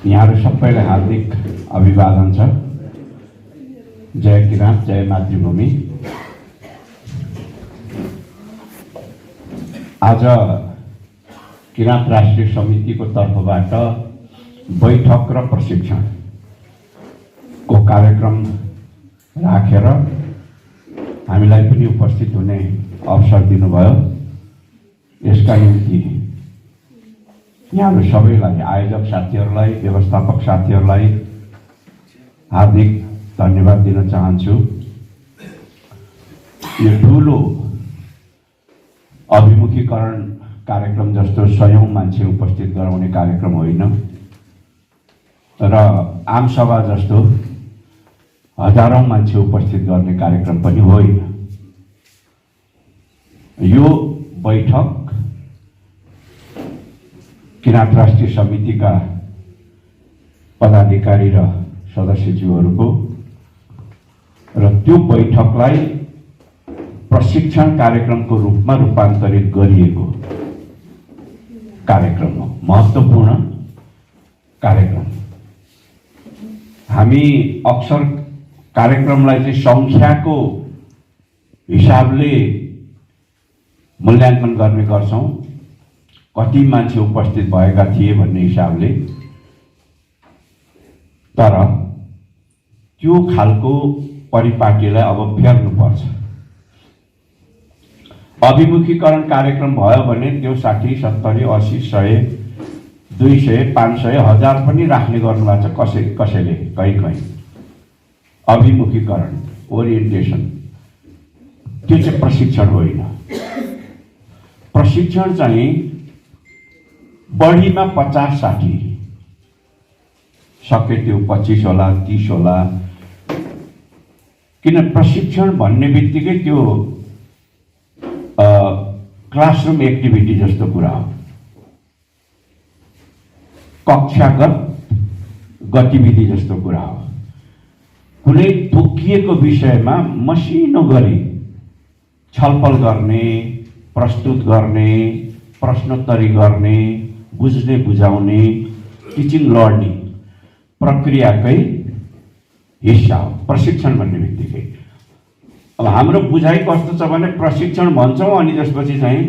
यहाँहरू सबैलाई हार्दिक अभिवादन छ। जय किराँत, जय मातृभूमि। आज किराँत राष्ट्रिय समितिको तर्फबाट बैठक र प्रशिक्षणको कार्यक्रम राखेर हामीलाई पनि उपस्थित हुने अवसर दिनुभयो। यसका निम्ति यहाँहरू सबैलाई, आयोजक साथीहरूलाई, व्यवस्थापक साथीहरूलाई हार्दिक धन्यवाद दिन चाहन्छु। यो ठुलो अभिमुखीकरण कार्यक्रम जस्तो सयौं मान्छे उपस्थित गराउने कार्यक्रम होइन र आम सभा जस्तो हजारौं मान्छे उपस्थित गर्ने कार्यक्रम पनि होइन। यो बैठक किराँत राष्ट्रिय समितिका पदाधिकारी र सदस्यज्यूहरूको र त्यो बैठकलाई प्रशिक्षण कार्यक्रमको रूपमा रूपान्तरित गरिएको कार्यक्रम हो, महत्त्वपूर्ण कार्यक्रम। हामी अक्सर कार्यक्रमलाई चाहिँ संख्याको हिसाबले मूल्याङ्कन गर्ने गर्छौं, कति मान्छे उपस्थित भएका थिए भन्ने हिसाबले। तर त्यो खालको परिपाटीलाई अब फेर्नुपर्छ। अभिमुखीकरण कार्यक्रम भयो भने त्यो 60, 70, 80, 100, 200, 500, 1000 पनि राख्ने गर्नुभएको छ कसैले कहीँ। अभिमुखीकरण, ओरिएन्टेसन, त्यो चाहिँ प्रशिक्षण होइन। प्रशिक्षण चाहिँ बढीमा 50-60, सके त्यो 25 होला, 30 होला। किन प्रशिक्षण भन्ने बित्तिकै त्यो क्लासरूम एक्टिभिटी जस्तो कुरा हो, कक्षागत गतिविधि जस्तो कुरा हो। कुनै तोकिएको विषयमा मसिनो गरी छलफल गर्ने, प्रस्तुत गर्ने, प्रश्नोत्तरी गर्ने, बुझ्ने बुझाउने, टिचिङ लर्निङ प्रक्रियाकै हिस्सा हो प्रशिक्षण भन्ने बित्तिकै। अब हाम्रो बुझाइ कस्तो छ भने प्रशिक्षण भन्छौँ अनि त्यसपछि चाहिँ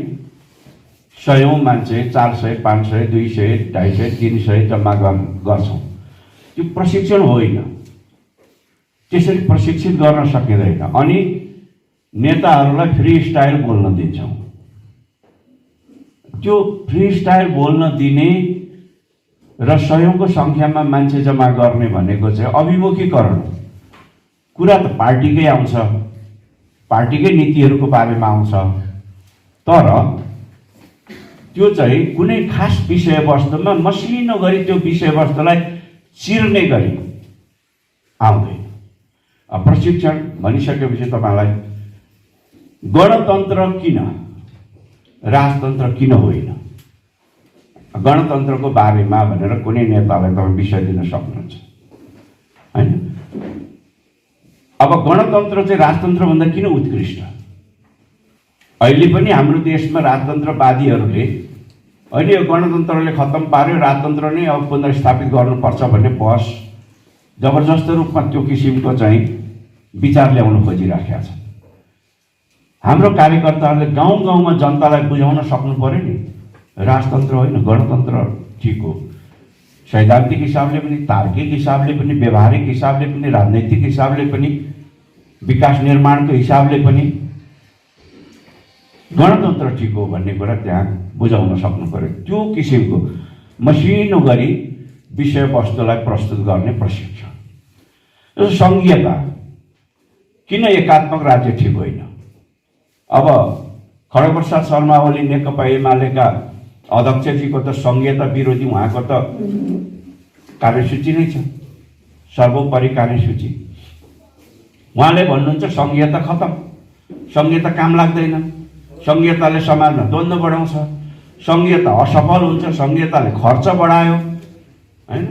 सयौं मान्छे, 400, 500, 200, 250, 300 जम्मा गर्छौँ। त्यो प्रशिक्षण होइन। त्यसरी प्रशिक्षित गर्न सकिँदैन। अनि नेताहरूलाई फ्री स्टाइल बोल्न दिन्छौँ। त्यो फ्री स्टाइल बोल्न दिने र सयौंको संख्यामा मान्छे जम्मा गर्ने भनेको चाहिँ अभिमुखीकरण। कुरा त पार्टीकै आउँछ, पार्टीकै नीतिहरूको बारेमा आउँछ, तर त्यो चाहिँ कुनै खास विषयवस्तुमा मसिनो गरी त्यो विषयवस्तुलाई चिर्ने गरी आउँदैन। प्रशिक्षण भनिसकेपछि तपाईँलाई गणतन्त्र किन, राजतन्त्र किन होइन, गणतन्त्रको बारेमा भनेर कुनै नेतालाई तपाईँ विषय दिन सक्नुहुन्छ हैन। अब गणतन्त्र चाहिँ राजतन्त्रभन्दा किन उत्कृष्ट? अहिले पनि हाम्रो देशमा राजतन्त्रवादीहरूले होइन यो गणतन्त्रले खत्तम पार्यो, राजतन्त्र नै अब पुनर्स्थापित गर्नुपर्छ भन्ने बहस जबरजस्त रूपमा त्यो किसिमको चाहिँ विचार ल्याउन खोजिराखेका छन्। हाम्रो कार्यकर्ताहरूले गाउँ गाउँमा जनतालाई बुझाउन सक्नु पर्यो नि, राजतन्त्र होइन गणतन्त्र ठिक हो। सैद्धान्तिक हिसाबले पनि, तार्किक हिसाबले पनि, व्यवहारिक हिसाबले पनि, राजनैतिक हिसाबले पनि, विकास निर्माणको हिसाबले पनि गणतन्त्र ठिक हो भन्ने कुरा त्यहाँ बुझाउन सक्नु पर्यो। त्यो किसिमको मसिनो गरी विषयवस्तुलाई प्रस्तुत गर्ने प्रशिक्षण। सङ्घीयता किन एकात्मक राज्य ठिक होइन? अब खड्गप्रसाद शर्मा ओली नेकपा एमालेका अध्यक्षजीको त संघीयता विरोधी उहाँको त कार्यसूची नै छ, सर्वोपरि कार्यसूची। उहाँले भन्नुहुन्छ संघीयता खतम, संघीयता काम लाग्दैन, संघीयताले समाजमा द्वन्द्व बढाउँछ, संघीयता असफल हुन्छ, संघीयताले खर्च बढायो हैन,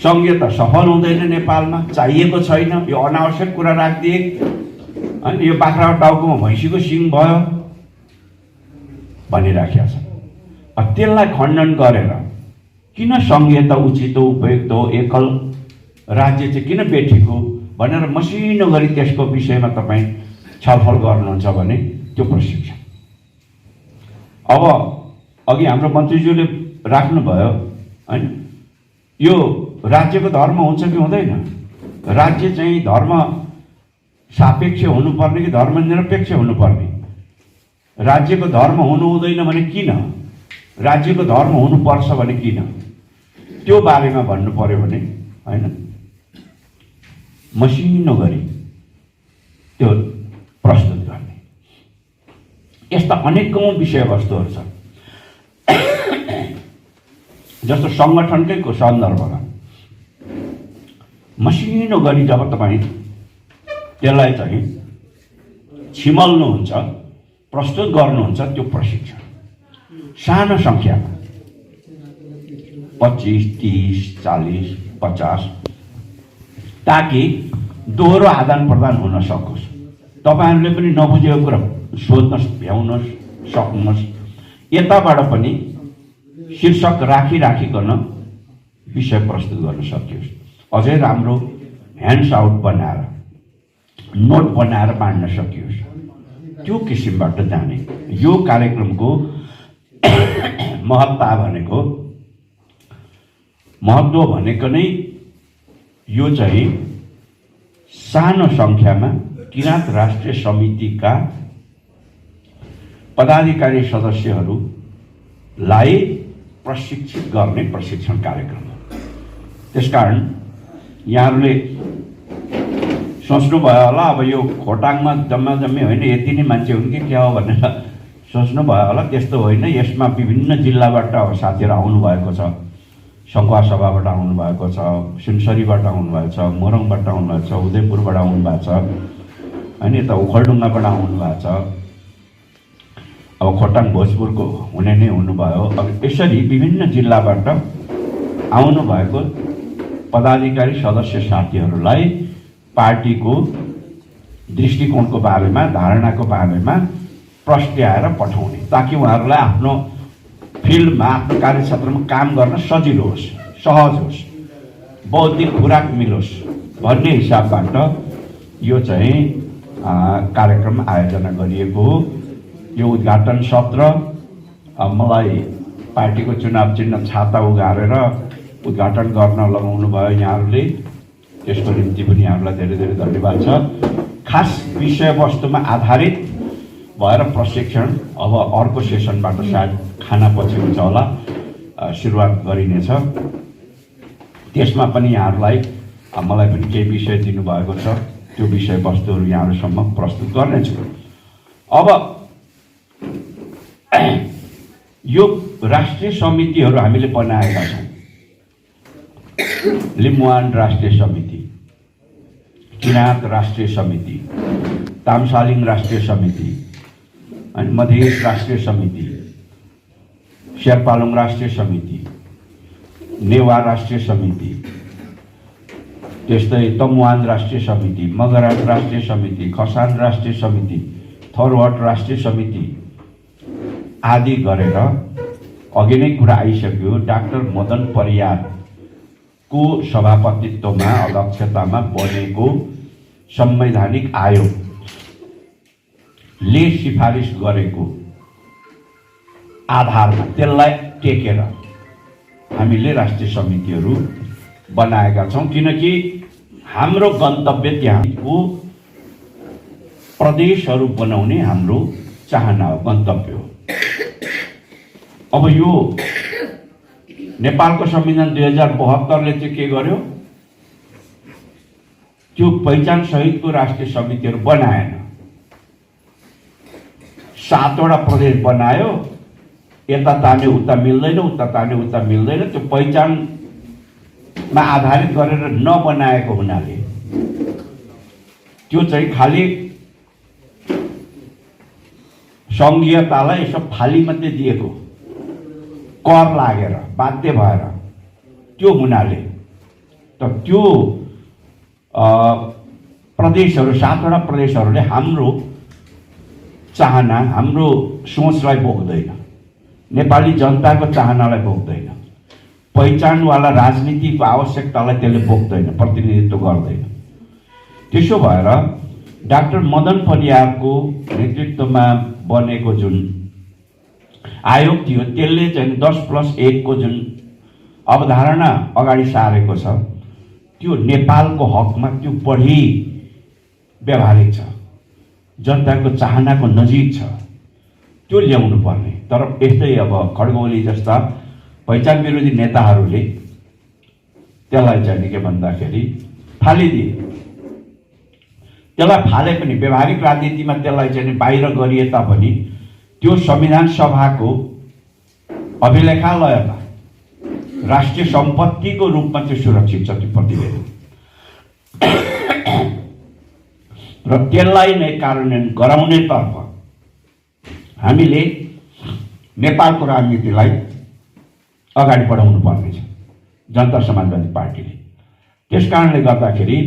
संघीयता सफल हुँदैन, नेपालमा चाहिएको छैन, यो अनावश्यक कुरा राखिदिए हैन, यो बाख्रा टाउकोमा भैँसीको सिङ भयो भनिराखेका छ। त्यसलाई खण्डन गरेर किन सङ्घीयता उचित हो, उपयुक्त हो, एकल राज्य चाहिँ किन बेठिक हो भनेर मसिनो गरी त्यसको विषयमा तपाईँ छलफल गर्नुहुन्छ भने त्यो प्रशिक्षण। अब अघि हाम्रो मन्त्रीज्यूले राख्नुभयो हैन, यो राज्यको धर्म हुन्छ कि हुँदैन? राज्य चाहिँ धर्म सापेक्ष हुनुपर्ने कि धर्मनिरपेक्ष हुनुपर्ने? राज्यको धर्म हुनु हुँदैन भने किन? राज्यको धर्म हुनुपर्छ भने किन? त्यो बारेमा भन्नु पर्यो भने हैन, मसिनो गरी त्यो प्रस्तुत गर्ने। यस्ता अनेकौं विषयवस्तुहरू छन्। जस्तो सङ्गठनकै सन्दर्भमा मसिनो गरी जब तपाईँ त्यसलाई चाहिँ छिमल्नुहुन्छ, प्रस्तुत गर्नुहुन्छ, त्यो प्रशिक्षण सानो सङ्ख्यामा 25, 30, 40, 50 ताकि दोहोरो आदान प्रदान हुन सकोस्। तपाईँहरूले पनि नबुझेको कुरा सोध्नुहोस्, भ्याउनुहोस्, सक्नुहोस्। यताबाट पनि शीर्षक राखिकन विषय प्रस्तुत गर्न सकियोस्। अझै राम्रो ह्यान्ड्स आउट बनाएर, नोट बनाएर बाँड्न सकियोस्। त्यो किसिमबाट जाने यो कार्यक्रमको महत्त्व भनेको नै यो चाहिँ सानो सङ्ख्यामा किराँत राष्ट्रिय समितिका पदाधिकारी सदस्यहरूलाई प्रशिक्षित गर्ने प्रशिक्षण कार्यक्रम हो। त्यसकारण यहाँहरूले सोच्नुभयो होला अब यो खोटाङमा जम्मै होइन, यति नै मान्छे हुन् कि क्या हो भनेर सोच्नुभयो होला। त्यस्तो होइन। यसमा विभिन्न जिल्लाबाट साथीहरू आउनुभएको छ। सङ्खुवासभाबाट आउनुभएको छ, सुनसरीबाट आउनुभएको छ, मोरङबाट आउनुभएको छ, उदयपुरबाट आउनुभएको छ होइन, यता ओखलढुङ्गाबाट आउनुभएको छ। अब खोटाङ भोजपुरको हुने नै हुनुभयो। अब यसरी विभिन्न जिल्लाबाट आउनुभएको पदाधिकारी सदस्य साथीहरूलाई पार्टीको दृष्टिकोणको बारेमा, धारणाको बारेमा प्रस्ट्याएर पठाउने, ताकि उहाँहरूलाई आफ्नो फिल्डमा, आफ्नो कार्यक्षेत्रमा काम गर्न सजिलो होस्, सहज होस्, बौद्धिक खुराक मिलोस् भन्ने हिसाबबाट यो चाहिँ कार्यक्रम आयोजना गरिएको हो। यो उद्घाटन सत्र मलाई पार्टीको चुनाव चिन्ह छाता उघारेर उद्घाटन गर्न लगाउनु भयो यहाँहरूले। त्यसको निम्ति पनि यहाँहरूलाई धेरै धेरै धन्यवाद छ। खास विषयवस्तुमा आधारित भएर प्रशिक्षण अब अर्को सेसनबाट सायद खानापछि हुन्छ होला सुरुवात गरिनेछ। त्यसमा पनि यहाँहरूलाई मलाई पनि केही विषय दिनुभएको छ, त्यो विषयवस्तुहरू यहाँहरूसम्म प्रस्तुत गर्नेछु। अब यो राष्ट्रिय समितिहरू हामीले बनाएका छौँ। लिम्बुवान राष्ट्रिय समिति, किराँत राष्ट्रिय समिति, तामसालिङ राष्ट्रिय समिति, अनि मधेस राष्ट्रिय समिति, शेर्पालुङ राष्ट्रिय समिति, नेवा राष्ट्रिय समिति, त्यस्तै तमुवान राष्ट्रिय समिति, मगराट राष्ट्रिय समिति, खसान राष्ट्रिय समिति, थोरवट राष्ट्रिय समिति आदि गरेर अघि नै कुरा आइसक्यो। डाक्टर मदन परियारको सभापतित्वमा, अध्यक्षतामा बनेको संवैधानिक आयोगले सिफारिस गरेको आधारमा त्यसलाई टेकेर हामीले राष्ट्रिय समितिहरू बनाएका छौँ। किनकि हाम्रो गन्तव्य त्यहाँको प्रदेशहरू बनाउने हाम्रो चाहना हो, गन्तव्य हो। अब यो नेपालको संविधान 2072ले चाहिँ के गर्यो? त्यो पहिचान सहितको राष्ट्रिय समितिहरू बनाएन। 7वटा प्रदेश बनायो। यता ताने उता मिल्दैन, उता ताने उता मिल्दैन। त्यो पहिचानमा आधारित गरेर नबनाएको हुनाले त्यो चाहिँ खालि सङ्घीयतालाई यसो फाली मात्रै दिएको, कर लागेर बाध्य भएर त्यो हुनाले त त्यो प्रदेशहरू, 7वटा प्रदेशहरूले हाम्रो चाहना, हाम्रो सोचलाई बोक्दैन, नेपाली जनताको चाहनालाई बोक्दैन। पहिचानवाला राजनीतिको आवश्यकतालाई त्यसले बोक्दैन, प्रतिनिधित्व गर्दैन। त्यसो भएर डाक्टर मदन परियारको नेतृत्वमा बनेको जुन आयोग थियो त्यसले चाहिँ 10+1 को जुन अवधारणा अगाडि सारेको छ त्यो नेपालको हकमा त्यो बढी व्यावहारिक छ, जनताको चाहनाको नजिक छ, त्यो ल्याउनु पर्ने। तर यस्तै अब खड्ग ओली जस्ता पहिचान विरोधी नेताहरूले त्यसलाई चाहिँ के भन्दाखेरि फालिदिए। त्यसलाई फाले पनि व्यावहारिक राजनीतिमा त्यसलाई चाहिँ बाहिर गरिए तापनि त्यो संविधान सभाको अभिलेखालयमा राष्ट्रिय सम्पत्तिको रूपमा त्यो सुरक्षित छ त्यो प्रतिवेदन र त्यसलाई नै कार्यान्वयन गराउनेतर्फ हामीले नेपालको राजनीतिलाई अगाडि बढाउनु पर्नेछ जनता समाजवादी पार्टीले। त्यस कारणले गर्दाखेरि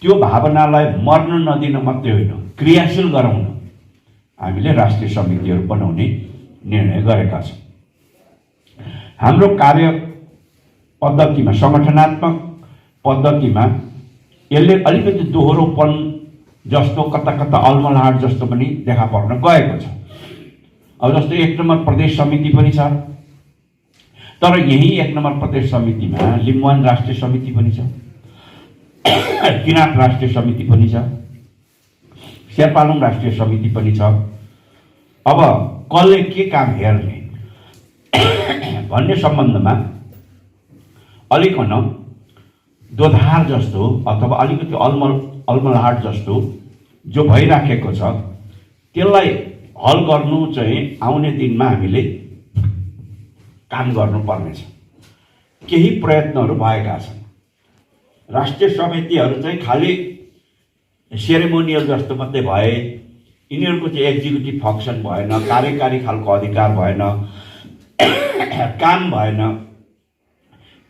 त्यो भावनालाई मर्न नदिन मात्रै होइन, क्रियाशील गराउन हामीले राष्ट्रिय समितिहरू बनाउने निर्णय गरेका छौँ। हाम्रो कार्य पद्धतिमा, संगठनात्मक पद्धतिमा यसले अलिकति दोहोरोपन जस्तो, कता कता अलमलहाट जस्तो पनि देखा पर्न गएको छ। अब जस्तो 1 नम्बर प्रदेश समिति पनि छ, तर यही 1 नम्बर प्रदेश समितिमा लिम्बुवान राष्ट्रिय समिति पनि छ, किराँत राष्ट्रिय समिति पनि छ, शेर्पालुङ राष्ट्रिय समिति पनि छ। अब कसले के काम हेर्ने भन्ने सम्बन्धमा अलिकन दोधार जस्तो अथवा अलिकति अलमलहाट जस्तो जो भइराखेको छ त्यसलाई हल गर्नु चाहिँ आउने दिनमा हामीले काम गर्नुपर्नेछ। केही प्रयत्नहरू भएका छन्। राष्ट्रिय समितिहरू चाहिँ खालि सेरेमोनियल जस्तो मात्रै भए, यिनीहरूको चाहिँ एक्जिक्युटिभ फङ्सन भएन, कार्यकारी खालको अधिकार भएन, काम भएन।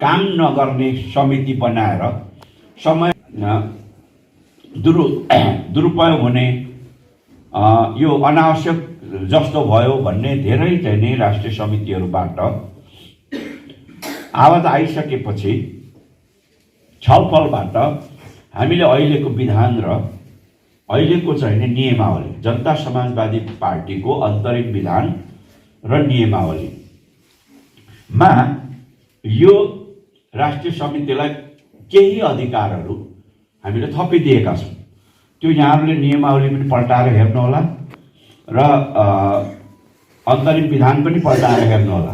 काम नगर्ने समिति बनाएर समय दुरुपयोग हुने, यो अनावश्यक जस्तो भयो भन्ने धेरै चाहिँ नै राष्ट्रिय समितिहरूबाट आवाज आइसकेपछि छलफलबाट हामीले अहिलेको विधान र अहिलेको चाहिँ नि नियमावली, जनता समाजवादी पार्टीको अन्तरिम विधान र नियमावलीमा यो राष्ट्रिय समितिलाई केही अधिकारहरू हामीले थपिदिएका छौँ। त्यो यहाँहरूले नियमावली पनि पल्टाएर हेर्नुहोला र अन्तरिम विधान पनि पल्टाएर हेर्नुहोला।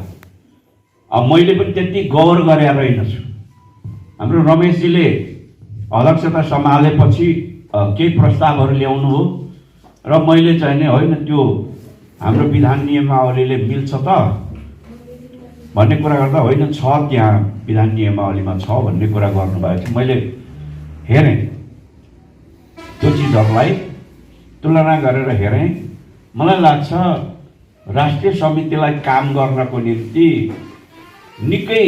अब मैले पनि त्यति गौर गरेर रहेनछु। हाम्रो रमेशजीले अध्यक्षता सम्हालेपछि केही प्रस्तावहरू ल्याउनु हो र मैले चाहिँ नि होइन त्यो हाम्रो विधान नियमावलीले मिल्छ त भन्ने कुरा गर्दा होइन छ, त्यहाँ विधान नियमावलीमा छ भन्ने कुरा गर्नुभएको थियो। मैले हेरेँ, त्यो चिजहरूलाई तुलना गरेर हेरेँ। मलाई लाग्छ राष्ट्रिय समितिलाई काम गर्नको निम्ति निकै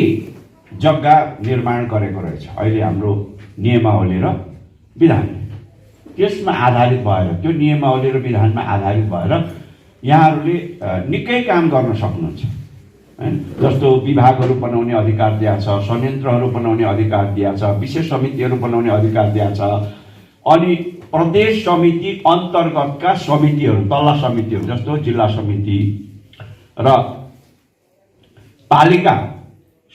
जग्गा निर्माण गरेको रहेछ अहिले हाम्रो नियमावली र विधान। त्यसमा आधारित भएर, त्यो नियमावली र विधानमा आधारित भएर यहाँहरूले निकै काम गर्न सक्नुहुन्छ हैन। जस्तो विभागहरू बनाउने अधिकार दिएको छ, संयन्त्रहरू बनाउने अधिकार दिएको छ, विशेष समितिहरू बनाउने अधिकार दिएको छ। अनि प्रदेश समिति अन्तर्गतका समितिहरू, तल्ला समितिहरू जस्तो जिल्ला समिति र पालिका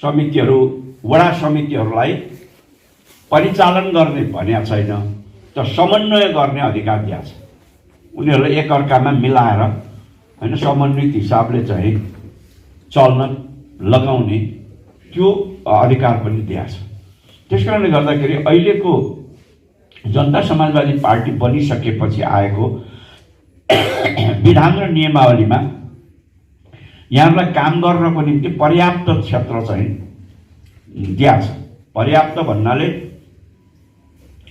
समितिहरू, वडा समितिहरूलाई परिचालन गर्ने भनेको छैन, तर समन्वय गर्ने अधिकार दिएको छ। उनीहरूलाई एकअर्कामा मिलाएर होइन समन्वित हिसाबले चाहिँ चल्न लगाउने त्यो अधिकार पनि दिएको छ। त्यस कारणले गर्दाखेरि अहिलेको जनता समाजवादी पार्टी बनिसकेपछि आएको विधान र नियमावलीमा यहाँहरूलाई काम गर्नको निम्ति पर्याप्त क्षेत्र चाहिँ दिएको छ। पर्याप्त भन्नाले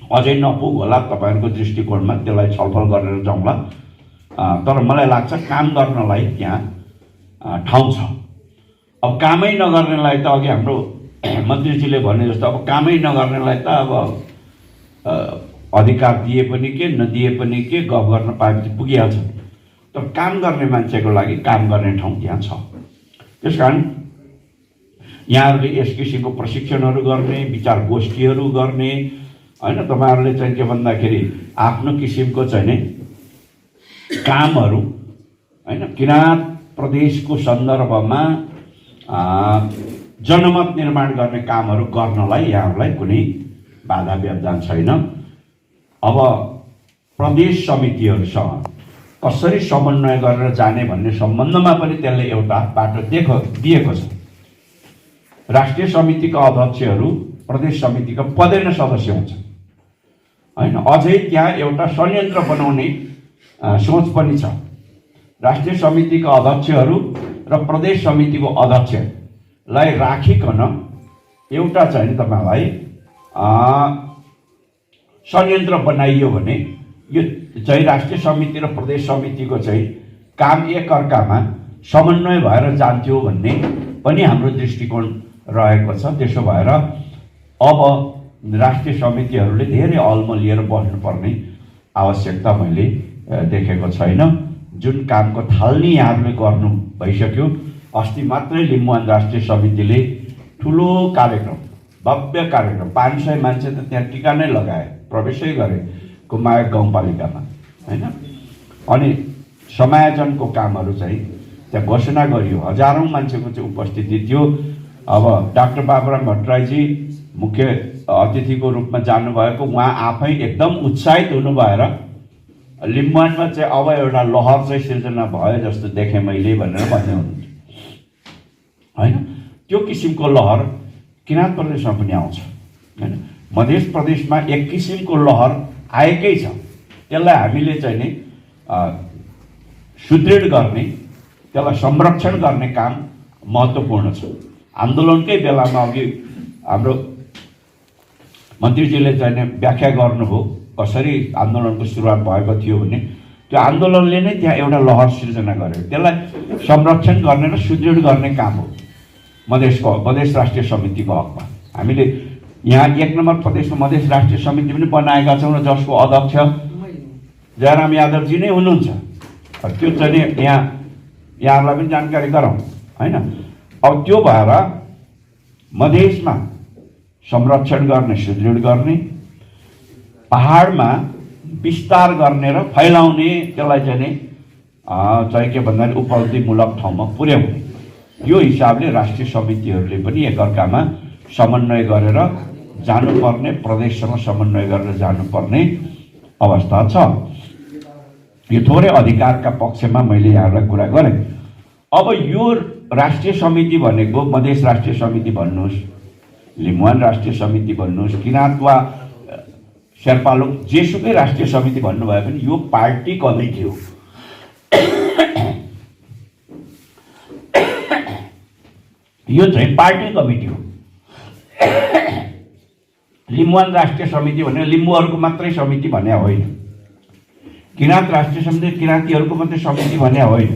अझै नपुग होला तपाईँहरूको दृष्टिकोणमा, त्यसलाई छलफल गरेर जाउँला। तर मलाई लाग्छ काम गर्नलाई त्यहाँ ठाउँ छ। अब कामै नगर्नेलाई त अघि हाम्रो मन्त्रीजीले भने जस्तो अब कामै नगर्नेलाई त अब अधिकार दिए पनि के नदिए पनि के गफ गर्न पाएपछि पुगिहाल्छ। तर काम गर्ने मान्छेको लागि काम गर्ने ठाउँ त्यहाँ छ। त्यसकारण यहाँहरूले यस किसिमको प्रशिक्षणहरू गर्ने, विचार गोष्ठीहरू गर्ने, होइन, तपाईँहरूले चाहिँ के भन्दाखेरि आफ्नो किसिमको चाहिँ नि कामहरू, होइन, किराँत प्रदेशको सन्दर्भमा जनमत निर्माण गर्ने कामहरू गर्नलाई यहाँहरूलाई कुनै बाधा व्यवधान छैन। अब प्रदेश समितिहरूसँग कसरी समन्वय गरेर जाने भन्ने सम्बन्धमा पनि त्यसले एउटा बाटो दिएको छ। राष्ट्रिय समितिका अध्यक्षहरू प्रदेश समितिका पदेन सदस्य हुन्छन्, होइन। अझै त्यहाँ एउटा संयन्त्र बनाउने सोच पनि छ। राष्ट्रिय समितिका अध्यक्षहरू र प्रदेश समितिको अध्यक्षलाई राखिकन एउटा चाहिँ तपाईँलाई संयन्त्र बनाइयो भने यो चाहिँ राष्ट्रिय समिति र प्रदेश समितिको चाहिँ काम एकअर्कामा समन्वय भएर जान्थ्यो भन्ने पनि हाम्रो दृष्टिकोण रहेको छ। त्यसो भएर अब राष्ट्रिय समितिहरूले धेरै अलमल लिएर बस्नुपर्ने आवश्यकता मैले देखेको छैन। जुन कामको थालनी यहाँहरूले गर्नु भइसक्यो। अस्ति मात्रै लिम्बुवान राष्ट्रिय समितिले ठुलो कार्यक्रम, भव्य कार्यक्रम, 500 मान्छे त त्यहाँ टिका नै लगाए, प्रवेशै गरे कुमायक गाउँपालिकामा, होइन। अनि समायोजनको कामहरू चाहिँ त्यहाँ घोषणा गरियो। हजारौँ मान्छेको चाहिँ उपस्थिति थियो। अब डाक्टर बाबुराम भट्टराईजी मुख्य अतिथिको रूपमा जानुभएको, उहाँ आफै एकदम उत्साहित हुनुभएर लिम्बुवानमा चाहिँ अब एउटा लहर चाहिँ सिर्जना भयो जस्तो देखेँ मैले भनेर भन्दै हुनुहुन्छ, होइन। त्यो किसिमको लहर किराँत प्रदेशमा पनि आउँछ, होइन। मध्य प्रदेशमा एक किसिमको लहर आएकै छ। त्यसलाई हामीले चाहिँ नि सुदृढ गर्ने, त्यसलाई संरक्षण गर्ने काम महत्त्वपूर्ण छ। आन्दोलनकै बेलामा अघि हाम्रो मन्त्रीजीले चाहिँ नि व्याख्या गर्नुभयो कसरी आन्दोलनको सुरुवात भएको थियो भने, त्यो आन्दोलनले नै त्यहाँ एउटा लहर सिर्जना गर्यो। त्यसलाई संरक्षण गर्ने र सुदृढ गर्ने काम हो मधेस राष्ट्रिय समितिको हकमा। हामीले यहाँ 1 नम्बर प्रदेशमा मधेस राष्ट्रिय समिति पनि बनाएका छौँ र जसको अध्यक्ष जयराम यादवजी नै हुनुहुन्छ। त्यो चाहिँ यहाँहरूलाई पनि जानकारी गरौँ, होइन। अब त्यो भएर मधेसमा संरक्षण गर्ने, सुदृढ गर्ने, पहाडमा विस्तार गर्ने र फैलाउने, त्यसलाई चाहिँ के भन्दाखेरि उपलब्धिमूलक ठाउँमा पुर्याउने, यो हिसाबले राष्ट्रिय समितिहरूले पनि एकअर्कामा समन्वय गरेर जानुपर्ने, प्रदेशसँग समन्वय गरेर जानुपर्ने अवस्था छ। यो थोरै अधिकारका पक्षमा मैले यहाँलाई कुरा गरेँ। अब यो राष्ट्रिय समिति भनेको मधेस राष्ट्रिय समिति भन्नुहोस्, लिम्बुवान राष्ट्रिय समिति भन्नुहोस्, किराँत वा शेर्पालोक जेसुकै राष्ट्रिय समिति भन्नुभयो भने यो पार्टी कमिटी हो। यो चाहिँ पार्टी कमिटी हो। लिम्बुवान राष्ट्रिय समिति भने लिम्बूहरूको मात्रै समिति भने होइन, किराँत राष्ट्रिय समिति किराँतीहरूको मात्रै समिति भने होइन।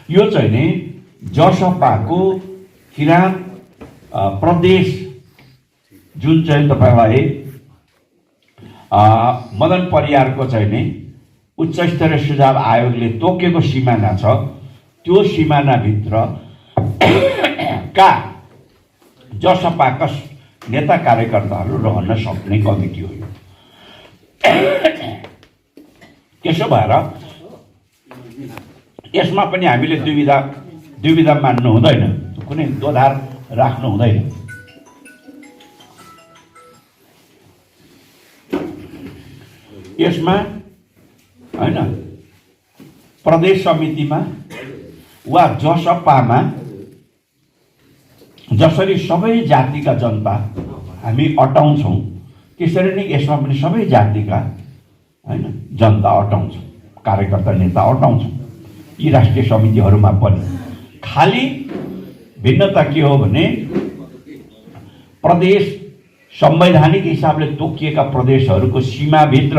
यो चाहिँ नि जसपाको किराँत प्रदेश जुन चाहिँ तपाईँलाई मदन परियारको चाहिँ नि उच्च स्तरीय सुझाव आयोगले तोकेको सिमाना छ, त्यो सिमानाभित्र का जसपाका नेता कार्यकर्ताहरू रहन सक्ने कमिटी हो। त्यसो भएर यसमा पनि हामीले दुविधा मान्नु हुँदैन, कुनै दोधार राख्नु हुँदैन। यसमा होइन प्रदेश समितिमा वा जसपामा जसरी सबै जातिका जनता हामी अटाउँछौँ त्यसरी नै यसमा पनि सबै जातिका होइन जनता अटाउँछौँ, कार्यकर्ता नेता अटाउँछौँ यी राष्ट्रिय समितिहरूमा पनि। खाली भिन्नता के हो भने प्रदेश संवैधानिक हिसाबले तोकिएका प्रदेशहरूको सीमाभित्र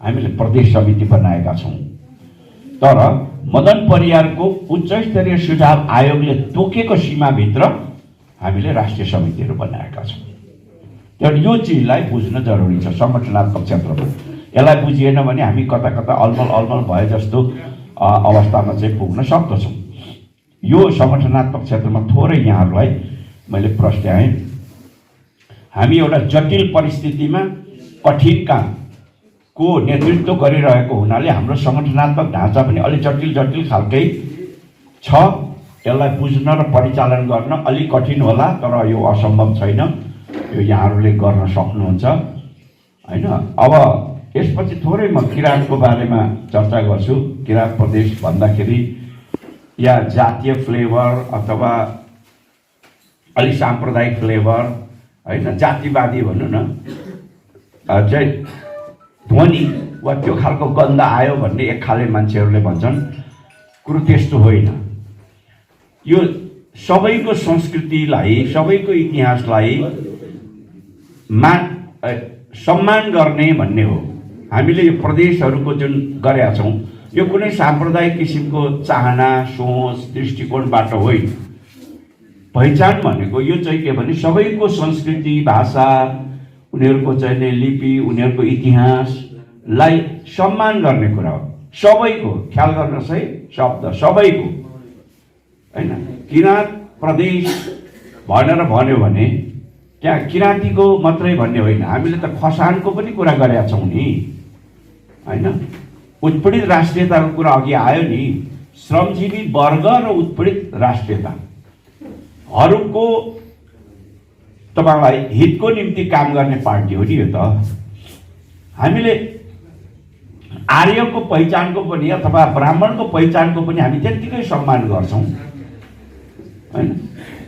हामीले प्रदेश समिति बनाएका छौँ, तर मदन परियारको उच्च स्तरीय सुझाव आयोगले तोकेको सीमाभित्र हामीले राष्ट्रिय समितिहरू बनाएका छौँ। तर यो चिजलाई बुझ्न जरुरी छ संगठनात्मक क्षेत्रमा। यसलाई बुझिएन भने हामी कता कता अलमल भए जस्तो अवस्थामा चाहिँ पुग्न सक्दछौँ। यो संगठनात्मक क्षेत्रमा थोरै यहाँहरूलाई मैले प्रस्ट्याएँ। हामी एउटा जटिल परिस्थितिमा कठिन कामको नेतृत्व गरिरहेको हुनाले हाम्रो संगठनात्मक ढाँचा पनि अलि जटिल खालकै छ। यसलाई बुझ्न र परिचालन गर्न अलि कठिन होला, तर यो असम्भव छैन। यो यहाँहरूले गर्न सक्नुहुन्छ हैन। अब यसपछि थोरै म किराँतको बारेमा चर्चा गर्छु। किराँत प्रदेश भन्दाखेरि या जातीय फ्लेभर अथवा अलि साम्प्रदायिक फ्लेभर हैन, जातिवादी भनौँ न चाहिँ ध्वनि वा त्यो खालको गन्ध आयो भन्ने एक खाले मान्छेहरूले भन्छन्। कुरो त्यस्तो होइन। यो सबैको संस्कृतिलाई, सबैको इतिहासलाई सम्मान गर्ने भन्ने हो। हामीले यो प्रदेशहरूको जुन गरेका छौँ यो कुनै साम्प्रदायिक किसिमको चाहना, सोच, दृष्टिकोणबाट होइन। पहिचान भनेको यो चाहिँ के भने सबैको संस्कृति, भाषा, उनीहरूको चाहिँ लिपि, उनीहरूको इतिहासलाई सम्मान गर्ने कुरा हो। सबैको ख्याल गर्नुहोस् है, शब्द सबैको हैन। किराँत प्रदेश भनेर भन्यो भने त्यहाँ किराँतीको मात्रै भन्ने होइन, हामीले त खसानको पनि कुरा गरेका छौँ नि हैन। उत्पीडित राष्ट्रियताको कुरा अघि आयो नि। श्रमजीवी वर्ग र उत्पीडित राष्ट्रियताहरूको तपाईलाई हितको निम्ति काम गर्ने पार्टी हो नि यो त। हामीले आर्यको पहिचानको पनि अथवा ब्राह्मणको पहिचानको पनि हामी त्यत्तिकै सम्मान गर्छौँ हैन।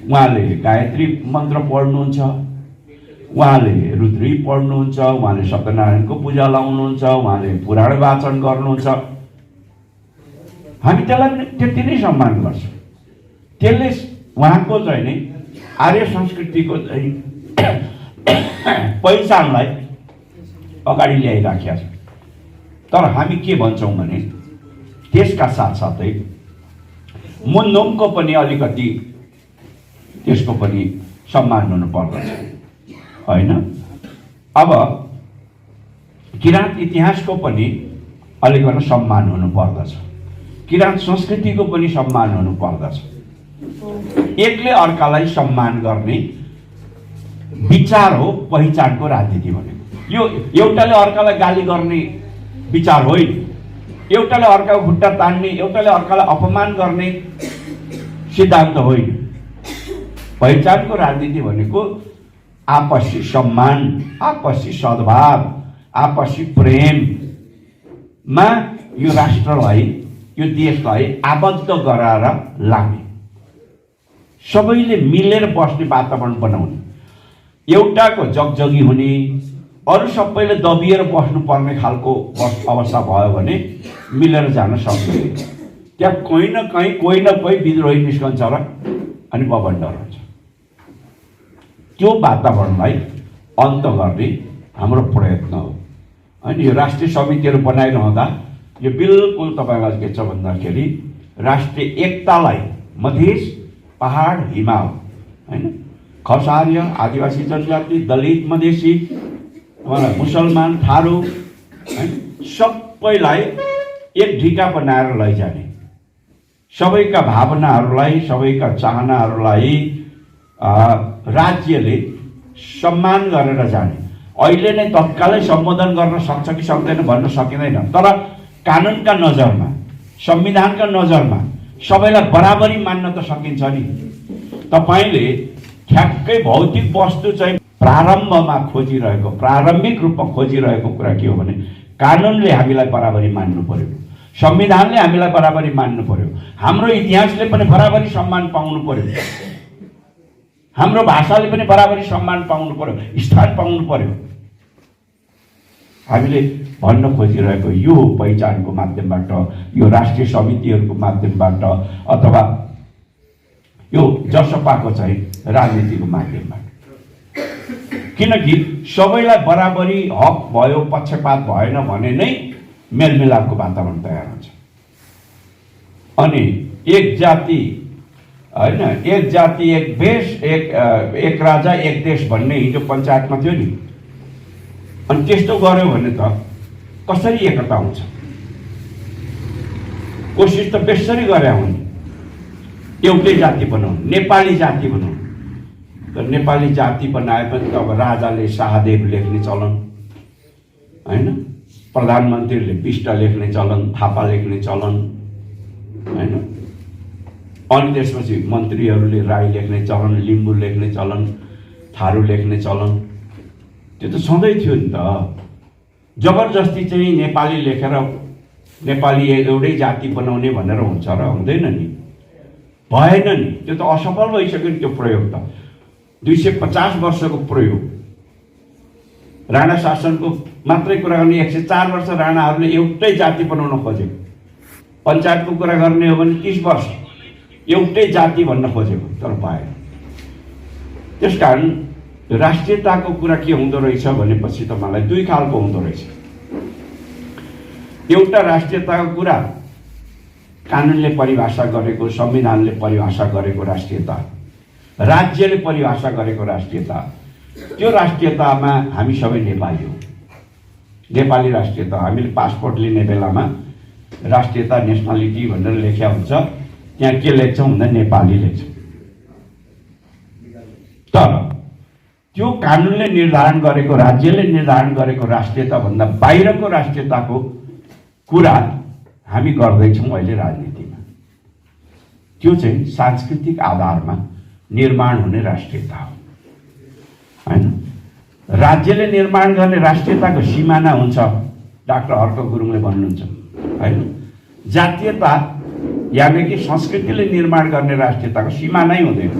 उहाँले गायत्री मन्त्र पढ्नुहुन्छ, उहाँले रुद्री पढ्नुहुन्छ, उहाँले सत्यनारायणको पूजा लाउनुहुन्छ, उहाँले पुराण वाचन गर्नुहुन्छ। हामी त्यसलाई पनि त्यति नै सम्मान गर्छौँ। त्यसले उहाँको चाहिँ नि आर्य संस्कृतिको पहिचानलाई अगाडि ल्याइराखेका छ। तर हामी के भन्छौँ भने त्यसका साथसाथै मुन्धुमको पनि अलिकति त्यसको पनि सम्मान हुनु पर्दछ होइन। अब किराँत इतिहासको पनि अलिकति सम्मान हुनु पर्दछ, किराँत संस्कृतिको पनि सम्मान हुनु पर्दछ। एकले अर्कालाई सम्मान गर्ने विचार हो पहिचानको राजनीति भनेको। यो एउटाले अर्कालाई गाली गर्ने विचार होइन, एउटाले अर्काको खुट्टा तान्ने, एउटाले अर्कालाई अपमान गर्ने सिद्धान्त होइन। पहिचानको राजनीति भनेको आपसी सम्मान, आपसी सद्भाव, आपसी प्रेममा यो राष्ट्रलाई, यो देशलाई आबद्ध गराएर लाने, सबैले मिलेर बस्ने वातावरण बनाउने। एउटाको जगजगी हुने, अरू सबैले दबिएर बस्नुपर्ने खालको अवस्था भयो भने मिलेर जान सक्दैन। त्यहाँ कोही न कोही विद्रोही निस्कन्छ र अनि बबन्डर हुन्छ। त्यो वातावरणलाई अन्त गर्ने हाम्रो प्रयत्न हो। अनि यो राष्ट्रिय समितिहरू बनाइरहँदा यो बिल्कुल तपाईँलाई के छ भन्दाखेरि राष्ट्रिय एकतालाई मधेस, पहाड, हिमाल होइन, खसार्य, आदिवासी जनजाति, दलित, मधेसी, मुसलमान, थारू होइन, सबैलाई एक ढिका बनाएर लैजाने, सबैका भावनाहरूलाई, सबैका चाहनाहरूलाई राज्यले सम्मान गरेर जाने। अहिले नै तत्कालै सम्बोधन गर्न सक्छ कि सक्दैन भन्न सकिँदैन, तर कानुनका नजरमा, संविधानका नजरमा सबैलाई बराबरी मान्न त सकिन्छ नि। तपाईँले ठ्याक्कै भौतिक वस्तु चाहिँ प्रारम्भमा खोजिरहेको, प्रारम्भिक रूपमा खोजिरहेको कुरा के हो भने कानुनले हामीलाई बराबरी मान्नु पर्यो, संविधानले हामीलाई बराबरी मान्नु पर्यो, हाम्रो इतिहासले पनि बराबरी सम्मान पाउनु पर्यो, हाम्रो भाषाले पनि बराबरी सम्मान पाउनु पर्यो, स्थान पाउनु पर्यो। हामीले भन्न खोजिरहेको यो पहिचानको माध्यमबाट, यो राष्ट्रिय समितिहरूको माध्यमबाट अथवा यो जसपाको चाहिँ राजनीतिको माध्यमबाट। किनकि सबैलाई बराबरी हक भयो, पक्षपात भएन भने नै मेलमिलापको वातावरण तयार हुन्छ। अनि एक जाति होइन, एक जाति एक देश, एक राजा एक देश भन्ने हिजो पञ्चायतमा थियो नि। अनि त्यस्तो गर्यो भने त कसरी एकता हुन्छ? कोसिस त बेसरी गरे हुन्। एउटै जाति बनाउनु, नेपाली जाति बनाउनु। तर नेपाली जाति बनाए पनि त अब राजाले शाहदेव लेख्ने चलन होइन, प्रधानमन्त्रीले बिष्ट लेख्ने चलन, थापा लेख्ने चलन होइन, अनि त्यसपछि मन्त्रीहरूले राई लेख्ने चलन, लिम्बू लेख्ने चलन, थारू लेख्ने चलन, त्यो त सधैँ थियो नि त। जबरजस्ती चाहिँ नेपाली लेखेर नेपाली एउटै जाति बनाउने भनेर हुन्छ र हुँदैन नि, भएन नि, त्यो त असफल भइसक्यो नि। त्यो प्रयोग त 250 वर्षको प्रयोग। राणा शासनको मात्रै कुरा गर्ने 104 वर्ष राणाहरूले एउटै जाति बनाउन खोजेको, पञ्चायतको कुरा गर्ने हो भने 30 वर्ष एउटै जाति भन्न खोजेको, तर पाएन। त्यसकारण राष्ट्रियताको कुरा के हुँदो रहेछ भनेपछि त मलाई दुई खालको हुँदो रहेछ। एउटा राष्ट्रियताको कुरा कानुनले परिभाषा गरेको, संविधानले परिभाषा गरेको राष्ट्रियता, राज्यले परिभाषा गरेको राष्ट्रियता, त्यो राष्ट्रियतामा हामी सबै नेपाली हौँ। नेपाली राष्ट्रियता, हामीले पासपोर्ट लिने बेलामा राष्ट्रियता नेसनालिटी भनेर लेख्या हुन्छ, त्यहाँ के लेख्छौँ भन्दा नेपाली लेख्छौँ। तर त्यो कानुनले निर्धारण गरेको, राज्यले निर्धारण गरेको राष्ट्रियताभन्दा बाहिरको राष्ट्रियताको कुरा हामी गर्दैछौँ अहिले राजनीतिमा। त्यो चाहिँ सांस्कृतिक आधारमा निर्माण हुने राष्ट्रियता हो होइन। राज्यले निर्माण गर्ने राष्ट्रियताको सिमाना हुन्छ, डाक्टर हर्क गुरुङले भन्नुहुन्छ होइन। जातीयता यानि कि संस्कृतिले निर्माण गर्ने राष्ट्रियताको सिमानै हुँदैन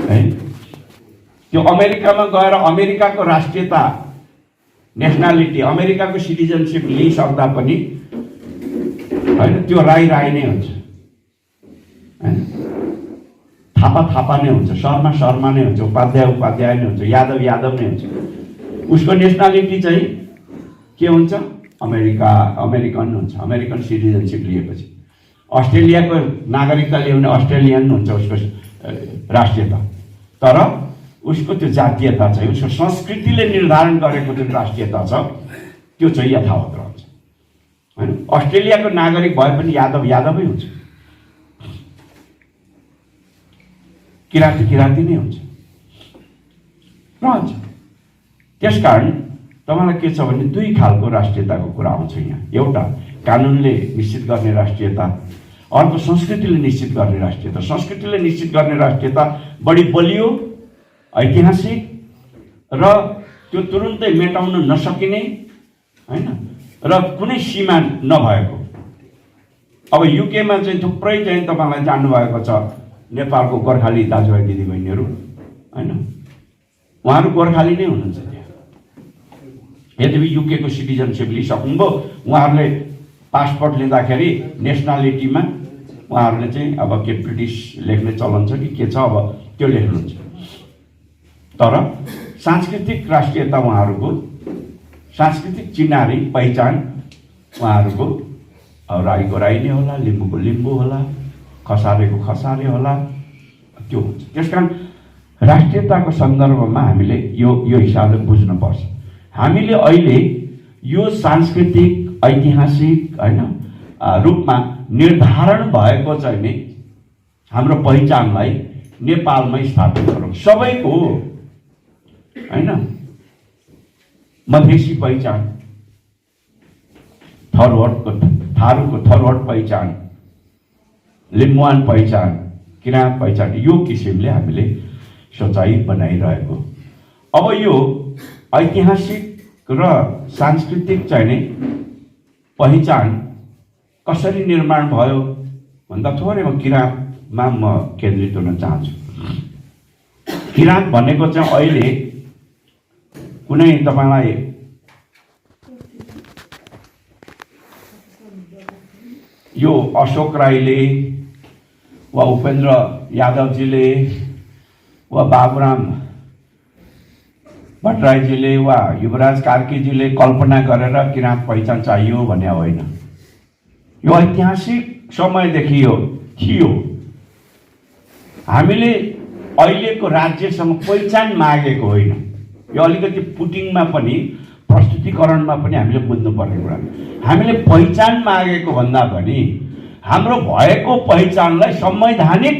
है। त्यो अमेरिकामा गएर अमेरिकाको राष्ट्रियता नेसनालिटी, अमेरिकाको सिटिजनसिप लिइसक्दा पनि होइन, त्यो राई नै हुन्छ होइन, थापा नै हुन्छ, शर्मा नै हुन्छ, उपाध्याय नै हुन्छ, यादव नै हुन्छ। उसको नेसनालिटी चाहिँ के हुन्छ? अमेरिकन हुन्छ, अमेरिकन सिटिजनसिप लिएपछि। अस्ट्रेलियाको नागरिकता लियो भने अस्ट्रेलियन हुन्छ उसको राष्ट्रियता। तर उसको त्यो जातीयता चाहिँ उसको संस्कृतिले निर्धारण गरेको जुन राष्ट्रियता छ त्यो चाहिँ यथावत रहन्छ होइन। अस्ट्रेलियाको नागरिक भए पनि यादवै हुन्छ, किराती नै हुन्छ रहन्छ। त्यसकारण तपाईँलाई के छ भने दुई खालको राष्ट्रियताको कुरा आउँछ यहाँ। एउटा कानुनले निश्चित गर्ने राष्ट्रियता, अर्को संस्कृतिले निश्चित गर्ने राष्ट्रियता। संस्कृतिले निश्चित गर्ने राष्ट्रियता बढी बलियो, ऐतिहासिक र त्यो तुरुन्तै मेटाउन नसकिने होइन, र कुनै सीमा नभएको। अब युकेमा चाहिँ थुप्रै चाहिँ तपाईँलाई जान्नुभएको छ नेपालको गोर्खाली दाजुभाइ दिदीबहिनीहरू होइन, उहाँहरू गोर्खाली नै हुनुहुन्छ त्यहाँ। यद्यपि युकेको सिटिजनसिप लिइसक्नुभयो, उहाँहरूले पासपोर्ट लिँदाखेरि नेसनालिटीमा उहाँहरूले चाहिँ अब के ब्रिटिस लेख्ने चलन छ कि के छ अब त्यो लेख्नुहुन्छ। तर सांस्कृतिक राष्ट्रियता उहाँहरूको, सांस्कृतिक चिन्हारी पहिचान उहाँहरूको राईको राई नै होला, लिम्बूको लिम्बू होला, खसारेको खसारे होला, त्यो हुन्छ। त्यसकारण राष्ट्रियताको सन्दर्भमा हामीले यो हिसाबले बुझ्नुपर्छ। हामीले अहिले यो सांस्कृतिक ऐतिहासिक होइन रूपमा निर्धारण भएको चाहिँ नि हाम्रो पहिचानलाई नेपालमै स्थापित गरौँ, सबैको होइन। मधेसी पहिचान, थारूको थरवट पहिचान, लिम्बुवान पहिचान, किराँत पहिचान, यो किसिमले हामीले सोचाइ बनाइरहेको। अब यो ऐतिहासिक र सांस्कृतिक चाहिँ नि पहिचान कसरी निर्माण भयो भन्दा थोरै म किराँतमा म केन्द्रित हुन चाहन्छु। किराँत भनेको चाहिँ अहिले कुनै तपाईँलाई यो अशोक राईले वा उपेन्द्र यादवजीले वा बाबुराम भट्टराईजीले वा युवराज कार्कीजीले कल्पना गरेर किराँत पहिचान चाहियो भन्ने होइन। यो ऐतिहासिक समयदेखि यो थियो। हामीले अहिलेको राज्यसँग पहिचान मागेको होइन। यो अलिकति पुटिङमा पनि, प्रस्तुतिकरणमा पनि हामीले बुझ्नुपर्ने कुरा। हामीले पहिचान मागेको भन्दा पनि हाम्रो भएको पहिचानलाई संवैधानिक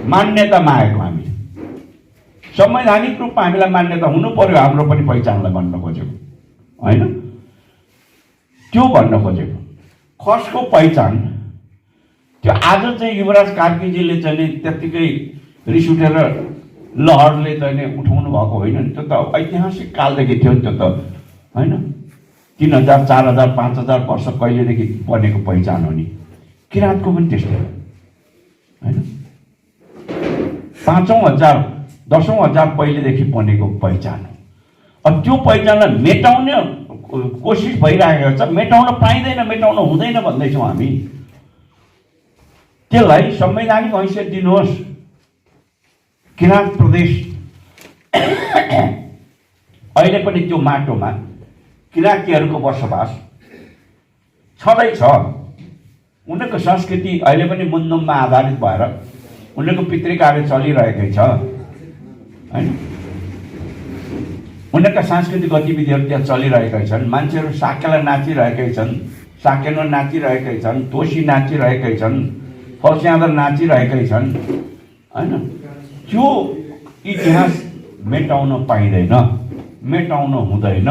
मान्यता मागेको हामी। संवैधानिक रूपमा हामीलाई मान्यता हुनु पर्यो हाम्रो पनि पहिचानलाई भन्न खोजेको होइन, त्यो भन्न खोजेको। खसको पहिचान त्यो आज चाहिँ युवराज कार्कीजीले चाहिँ त्यत्तिकै रिस उठेर लहरले चाहिँ उठाउनु भएको होइन नि, त्यो त ऐतिहासिक कालदेखि थियो नि त्यो त होइन। 3000 4000 5000 वर्ष कहिलेदेखि बनेको पहिचान हो नि। किराँतको पनि त्यस्तै होइन, 5000 10,000 पहिलेदेखि बनेको पहिचान हो। अब त्यो पहिचानलाई मेटाउने कोसिस भइरहेको छ, मेटाउन पाइँदैन, मेटाउन हुँदैन भन्दैछौँ हामी। त्यसलाई संवैधानिक हैसियत दिनुहोस्। किराँत प्रदेश अहिले पनि त्यो माटोमा किराँतीहरूको बसोबास छँदैछ। उनीहरूको संस्कृति अहिले पनि मुन्नुममा आधारित भएर उनीहरूको पितृकार्य चलिरहेकै छ होइन। उनीहरूका सांस्कृतिक गतिविधिहरू त्यहाँ चलिरहेकै छन्। मान्छेहरू साकेला नाचिरहेकै छन्, साकेनो नाचिरहेकै छन्, तोसी नाचिरहेकै छन्, फस्याँदर नाचिरहेकै छन् होइन। त्यो इतिहास मेटाउन पाइँदैन, मेटाउन हुँदैन।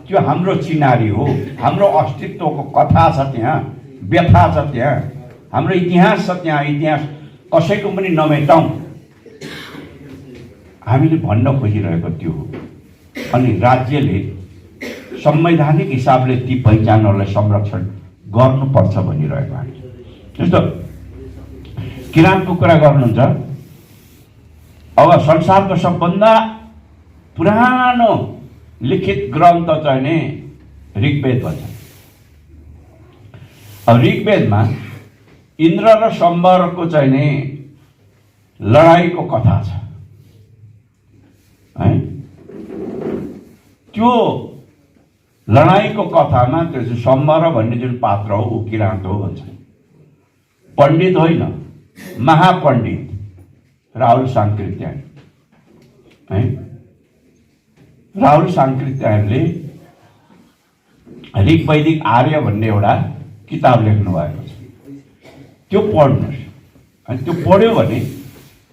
त्यो हाम्रो चिनारी हो, हाम्रो अस्तित्वको कथा छ त्यहाँ, व्यथा छ त्यहाँ, हाम्रो इतिहास छ त्यहाँ। इतिहास कसैको पनि नमेटाउँ हामीले भन्न खोजिरहेको त्यो हो। अनि राज्यले संवैधानिक हिसाबले ती पहिचानहरूलाई संरक्षण गर्नुपर्छ भनिरहेको हामी। जस्तो किराँतको कुरा गर्नुहुन्छ, अब संसारको सबभन्दा पुरानो लिखित ग्रन्थ चाहिँ नि ऋग्वेद भन्छ। अब ऋग्वेदमा इन्द्र र सम्बरको चाहिँ नि लडाइँको कथा छ है। त्यो लडाइँको कथामा त्यो चाहिँ सम्बर भन्ने जुन पात्र हो ऊ किराँत हो भन्छ। पण्डित होइन, महापण्डित राहुल साङ्कृत्यायन है। राहुल साङ्कृत्यायनले ऋग्वैदिक आर्य भन्ने एउटा किताब लेख्नु भएको छ। त्यो पढ्नुहोस्। अनि त्यो पढ्यो भने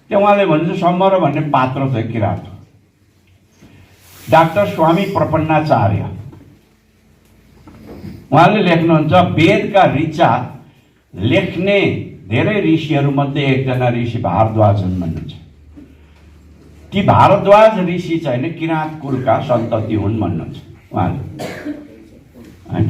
त्यो उहाँले भन्छ सम्बर भन्ने पात्र चाहिँ किराँत हो। डाक्टर स्वामी प्रपन्नाचार्य उहाँले लेख्नुहुन्छ, वेदका ऋचा लेख्ने धेरै ऋषिहरूमध्ये एकजना ऋषि भारद्वाज हुन् भन्नुहुन्छ। ती भारद्वाज ऋषि चाहिँ किराँत कुलका सन्तति हुन् भन्नुहुन्छ उहाँले होइन।